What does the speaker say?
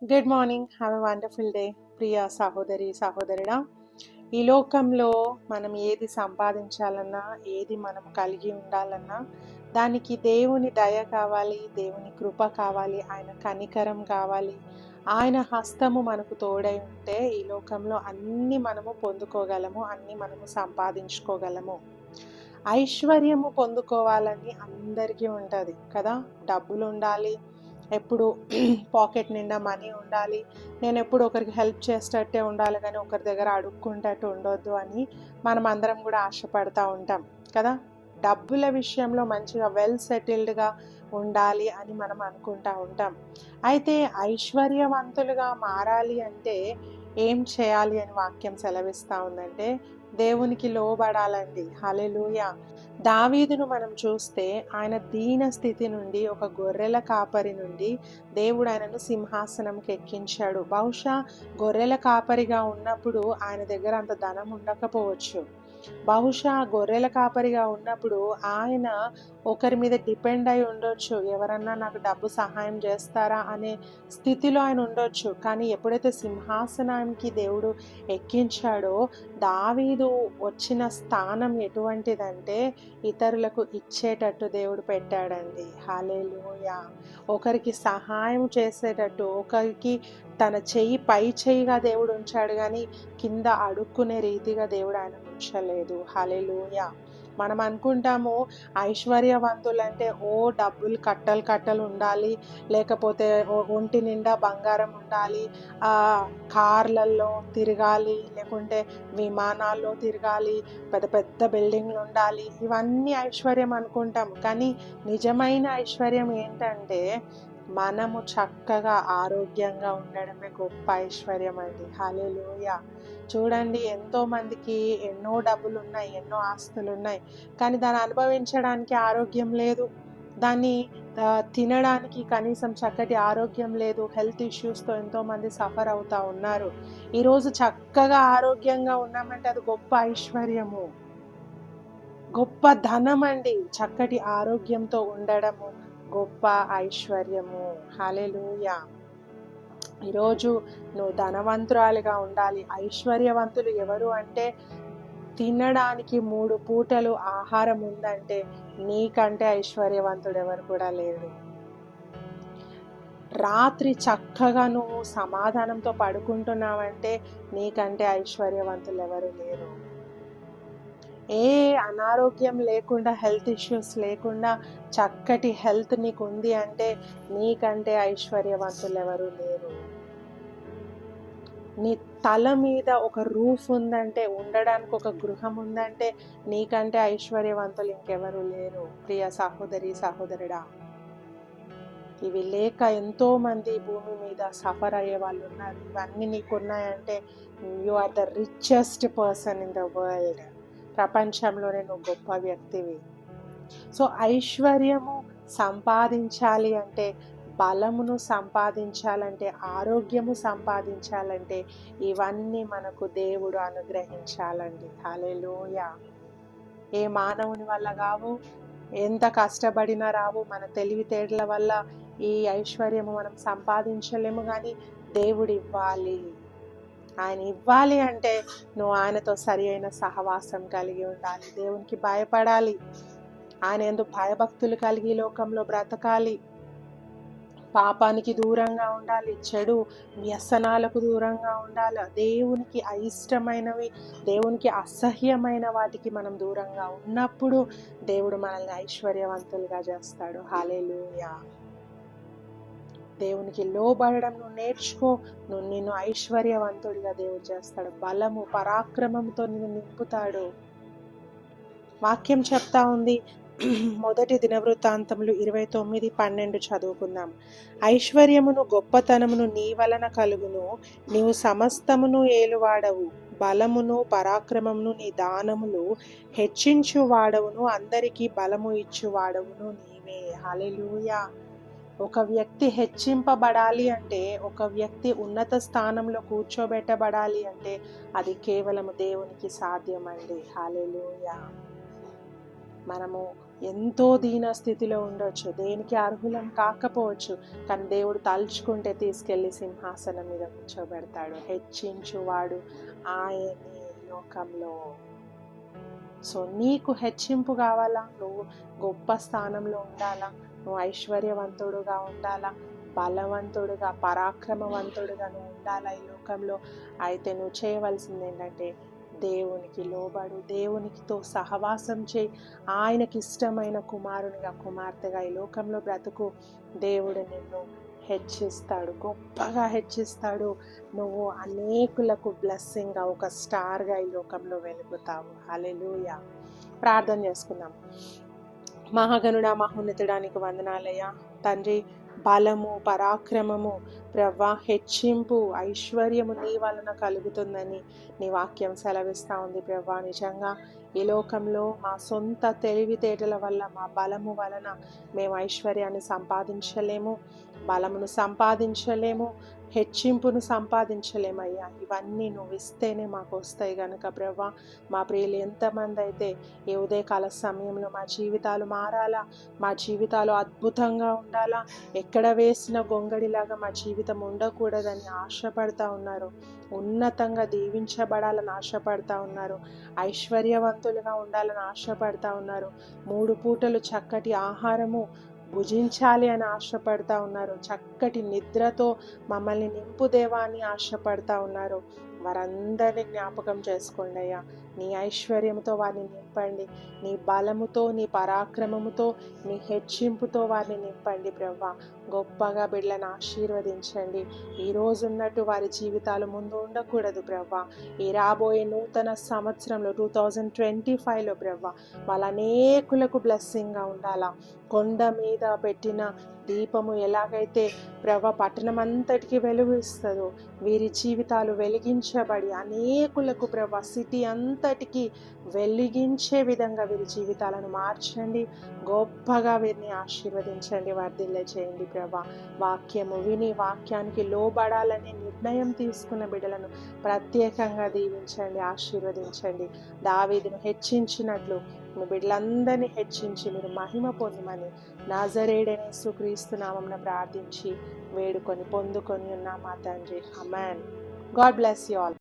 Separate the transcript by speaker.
Speaker 1: Good morning. Have a wonderful day. ప్రియ సహోదరి సహోదరుడా, ఈ లోకంలో మనం ఏది సంపాదించాలన్నా, ఏది మనం కలిగి ఉండాలన్నా, దానికి దేవుని దయ కావాలి, దేవుని కృప కావాలి, ఆయన కనికరం కావాలి. ఆయన హస్తము మనకు తోడై ఉంటే ఈ లోకంలో అన్నీ మనము పొందుకోగలము, అన్నీ మనము సంపాదించుకోగలము. ఐశ్వర్యము పొందుకోవాలని అందరికీ ఉంటుంది కదా. డబ్బులు ఉండాలి, ఎప్పుడు పాకెట్ నిండా మనీ ఉండాలి, నేను ఎప్పుడు ఒకరికి హెల్ప్ చేసేటట్టే ఉండాలి, కానీ ఒకరి దగ్గర అడుక్కుంటట్టు ఉండొద్దు అని మనం అందరం కూడా ఆశపడతా ఉంటాం కదా. డబ్బుల విషయంలో మంచిగా వెల్ సెటిల్డ్గా ఉండాలి అని మనం అనుకుంటా ఉంటాం. అయితే ఐశ్వర్యవంతులుగా మారాలి అంటే ఏం చేయాలి అని వాక్యం సెలవిస్తూ ఉందంటే, దేవునికి లోబడాలండి. హల్లెలూయా. దావీదును మనం చూస్తే ఆయన దీన స్థితి నుండి, ఒక గొర్రెల కాపరి నుండి దేవుడు ఆయనను సింహాసనంకి ఎక్కించాడు. బహుశా గొర్రెల కాపరిగా ఉన్నప్పుడు ఆయన దగ్గర అంత ధనం ఉండకపోవచ్చు. బహుశా గొర్రెల కాపరిగా ఉన్నప్పుడు ఆయన ఒకరి మీద డిపెండ్ అయి ఉండొచ్చు. ఎవరన్నా నాకు డబ్బు సహాయం చేస్తారా అనే స్థితిలో ఆయన ఉండొచ్చు. కానీ ఎప్పుడైతే సింహాసనానికి దేవుడు ఎక్కించాడో, దావీదు వచ్చిన స్థానం ఎటువంటిదంటే ఇతరులకు ఇచ్చేటట్టు దేవుడు పెట్టాడండి. హల్లెలూయా. ఒకరికి సహాయం చేసేటట్టు, ఒకరికి తన చెయ్యి పై చెయ్యిగా దేవుడు ఉంచాడు, కానీ కింద అడుక్కునే రీతిగా దేవుడు ఆయన ఉంచలేదు. హల్లెలూయా. మనం అనుకుంటాము ఐశ్వర్యవంతులంటే డబ్బులు కట్టలు కట్టలు ఉండాలి, లేకపోతే ఒంటి నిండా బంగారం ఉండాలి, కార్లల్లో తిరగాలి, లేకుంటే విమానాల్లో తిరగాలి, పెద్ద పెద్ద బిల్డింగ్లు ఉండాలి. ఇవన్నీ ఐశ్వర్యం అనుకుంటాం. కానీ నిజమైన ఐశ్వర్యం ఏంటంటే మనము చక్కగా ఆరోగ్యంగా ఉండడమే గొప్ప ఐశ్వర్యం అండి. హల్లెలూయా. చూడండి, ఎంతో మందికి ఎన్నో డబ్బులు ఉన్నాయి, ఎన్నో ఆస్తులు ఉన్నాయి, కానీ దాన్ని అనుభవించడానికి ఆరోగ్యం లేదు, దాన్ని తినడానికి కనీసం చక్కటి ఆరోగ్యం లేదు. హెల్త్ ఇష్యూస్తో ఎంతోమంది సఫర్ అవుతూ ఉన్నారు. ఈరోజు చక్కగా ఆరోగ్యంగా ఉన్నామంటే అది గొప్ప ఐశ్వర్యము, గొప్ప ధనం అండి. చక్కటి ఆరోగ్యంతో ఉండడము గొప్ప ఐశ్వర్యము. హల్లెలూయా. ఈరోజు నువ్వు ధనవంతురాలిగా ఉండాలి. ఐశ్వర్యవంతులు ఎవరు అంటే, తినడానికి 3 పూటలు ఆహారం ఉందంటే నీకంటే ఐశ్వర్యవంతుడు ఎవరు కూడా లేడు. రాత్రి చక్కగా నువ్వు సమాధానంతో పడుకుంటున్నావంటే నీకంటే ఐశ్వర్యవంతులు ఎవరు లేరు. ఏ అనారోగ్యం లేకుండా, హెల్త్ ఇష్యూస్ లేకుండా చక్కటి హెల్త్ నీకు ఉంది అంటే నీకంటే ఐశ్వర్యవంతులు ఎవరు లేరు. నీ తల మీద ఒక రూఫ్ ఉందంటే, ఉండడానికి ఒక గృహం ఉందంటే నీకంటే ఐశ్వర్యవంతులు ఇంకెవరు లేరు. ప్రియ సహోదరి సహోదరుడా, ఇవి లేక ఎంతో మంది భూమి మీద సఫర్ అయ్యే వాళ్ళు ఉన్నారు. ఇవన్నీ నీకున్నాయంటే you are the richest person in the world. ప్రపంచంలోనే నువ్వు గొప్ప వ్యక్తివి. సో ఐశ్వర్యము సంపాదించాలి అంటే, బలమును సంపాదించాలంటే, ఆరోగ్యము సంపాదించాలంటే ఇవన్నీ మనకు దేవుడు అనుగ్రహించాలండి. హల్లెలూయా. ఏ మానవుని వల్ల కావు, ఎంత కష్టపడినా రావు, మన తెలివితేటల వల్ల ఈ ఐశ్వర్యము మనం సంపాదించలేము. కానీ దేవుడు ఇవ్వాలి. ఆయన ఇవ్వాలి అంటే నువ్వు ఆయనతో సరి అయిన సహవాసం కలిగి ఉండాలి, దేవునికి భయపడాలి, ఆయన యందు భయభక్తులు కలిగి లోకంలో బ్రతకాలి, పాపానికి దూరంగా ఉండాలి, చెడు వ్యసనాలకు దూరంగా ఉండాలి, దేవునికి అయిష్టమైనవి, దేవునికి అసహ్యమైన వాటికి మనం దూరంగా ఉన్నప్పుడు దేవుడు మనల్ని ఐశ్వర్యవంతులుగా చేస్తాడు. హల్లెలూయా. దేవునికి లోబడడం నువ్వు నేర్చుకో, నిన్ను ఐశ్వర్యవంతుడిగా దేవుడు చేస్తాడు. బలము పరాక్రమంతో నిన్ను నింపుతాడు. వాక్యం చెప్తా ఉంది, మొదటి దినవృత్తాంతములు 29:12 చదువుకుందాం. ఐశ్వర్యమును గొప్పతనమును నీ వలన కలుగును, నీవు సమస్తమును ఏలువాడవు, బలమును పరాక్రమమును నీ దానములు హెచ్చించువాడవును, అందరికీ బలము ఇచ్చువాడవును నీవే. హల్లెలూయా. ఒక వ్యక్తి హెచ్చింపబడాలి అంటే, ఒక వ్యక్తి ఉన్నత స్థానంలో కూర్చోబెట్టబడాలి అంటే అది కేవలం దేవునికి సాధ్యమండి. హల్లెలూయా. మనము ఎంతో దీన స్థితిలో ఉండొచ్చు, దేనికి అర్హులం కాకపోవచ్చు, కానీ దేవుడు తలుచుకుంటే తీసుకెళ్ళి సింహాసనం మీద కూర్చోబెడతాడు. హెచ్చించువాడు ఆయనే లోకంలో. సో నీకు హెచ్చింపు కావాలా? నువ్వు గొప్ప స్థానంలో ఉండాలా? నువ్వు ఐశ్వర్యవంతుడుగా ఉండాలా? బలవంతుడుగా, పరాక్రమవంతుడుగా నువ్వు ఉండాలా ఈ లోకంలో? అయితే నువ్వు చేయవలసింది ఏంటంటే దేవునికి లోబడు, దేవునికితో సహవాసం చేయి, ఆయనకి ఇష్టమైన కుమారునిగా, కుమార్తెగా ఈ లోకంలో బ్రతుకు. దేవుడు నిన్ను హెచ్చిస్తాడు, గొప్పగా హెచ్చిస్తాడు. నువ్వు అనేకులకు బ్లెస్సింగ్గా, ఒక స్టార్గా ఈ లోకంలో వెలుగుతావు. హల్లెలూయా. ప్రార్థన చేసుకుందాం. మహాగణుడా, మహోన్నతుడానికి వందనాలయ్యా. తండ్రి, బలము, పరాక్రమము, ప్రవ్వా, హెచ్చింపు, ఐశ్వర్యము నీ వలన కలుగుతుందని నీ వాక్యం సెలవిస్తూ ఉంది ప్రవ్వా. నిజంగా ఈ లోకంలో మా సొంత తెలివితేటల వల్ల, మా బలము వలన మేము ఐశ్వర్యాన్ని సంపాదించలేము, బలమును సంపాదించలేము, హెచ్చింపును సంపాదించలేమయ్యా. ఇవన్నీ నువ్వు ఇస్తేనే మాకు వస్తాయి కనుక ప్రవ్వా, మా ప్రియులు ఎంతమంది అయితే ఈ ఉదయకాల సమయంలో మా జీవితాలు మారాలా, మా జీవితాలు అద్భుతంగా ఉండాలా, ఎక్కడ వేసిన గొంగడిలాగా మా జీవితం ఉండకూడదని ఆశపడతా ఉన్నారు, ఉన్నతంగా దీవించబడాలని ఆశపడతా ఉన్నారు, ఐశ్వర్యవంతులుగా ఉండాలని ఆశపడతా ఉన్నారు, 3 పూటలు చక్కటి ఆహారము భుజించాలి అని ఆశపడతా ఉన్నారు, చక్కటి నిద్రతో మమ్మల్ని నింపుదేవా అని ఆశపడతా ఉన్నారు. వారందరినీ జ్ఞాపకం చేసుకోండి అయ్యా. నీ ఐశ్వర్యంతో వారిని నింపండి, నీ బలముతో, నీ పరాక్రమముతో, నీ హెచ్చింపుతో వారిని నింపండి ప్రవ్వా. గొప్పగా బిడ్డలను ఆశీర్వదించండి. ఈరోజు ఉన్నట్టు వారి జీవితాలు ముందు ఉండకూడదు ప్రవ్వా. ఈ రాబోయే నూతన సంవత్సరంలో 2025లో ప్రవ్వా, వాళ్ళ అనేకులకు బ్లెస్సింగ్గా ఉండాలా. కొండ మీద పెట్టిన దీపము ఎలాగైతే ప్రవ్వా పట్టణం అంతటికి వెలుగు ఇస్తుందో, వీరి జీవితాలు వెలిగించబడి అనేకులకు ప్రవ్వా సిటీ అంతటికి వెలిగించే విధంగా వీరి జీవితాలను మార్చండి. గొప్పగా వీరిని ఆశీర్వదించండి, వర్ధిల్ల చేయండి ప్రవ్వా. వాక్యము విని వాక్యానికి లోబడాలనే నిర్ణయం తీసుకున్న బిడ్డలను ప్రత్యేకంగా దీవించండి, ఆశీర్వదించండి. దావీదును హెచ్చించినట్లు మీ బిడ్డలందరినీ హెచ్చించి మీరు మహిమ పొందమని నాజరేయుడైన యేసుక్రీస్తు నామమున ప్రార్థించి వేడుకొని పొందుకొని ఉన్నాం మా తండ్రి. Amen. God bless you all.